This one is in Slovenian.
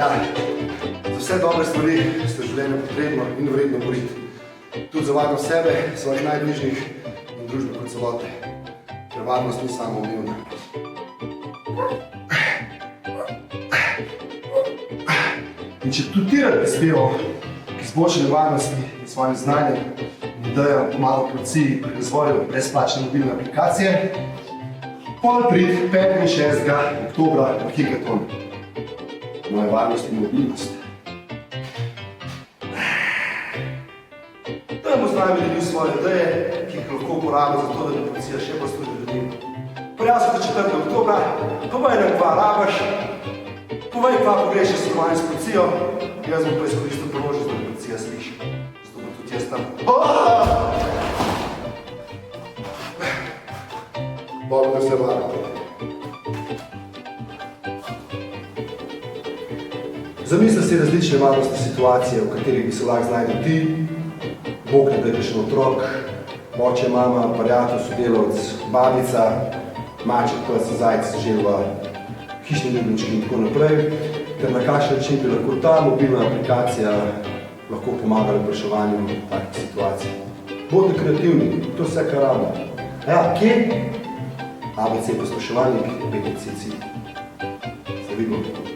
Ja, za vse dobre stvari se v življenju potrebno in vredno boriti. Tudi za varnost sebe, svojih najbližjih in družbe kot celote. Ker varnost ni samoumevna. In če tudi ti rad prispeval k izboljšanju varnosti in svojim znanjem in idejam pomagal policiji pri razvoju brezplačne mobilne aplikacije, pol prid 5. in 6. oktobra v Hackathon. Moja varnost in mobilnost. Dajmo z nami deliti svoje ideje, ki jih lahko uporabi za to, da bi policija še bolj služila ljudem. Prijavite se 4. oktobra, povej nam, kva rabaš, povej, kva pogrešaš sodelovanje s policijo, jaz bom pa izkoristil priložnost, da policija sliši. Zato bom tudi jaz tam. Dobro, da se vlada. Zamisli si različne varnostne situacije, v katerih bi se lahko znajdel ti, Bog ne da je kakšen otrok, oče, mama, prijatelj, sodelavec, babica, maček, pes, zajec, želva, hišni ljubljenčki in tako naprej, ter na kakšen način bi lahko ta mobilna aplikacija lahko pomagala v reševanju takih situacij. Bodite kreativni, to je vse, kar rabimo. Ja, kje? ABC pospeševalnik, BTCC. Se vidimo.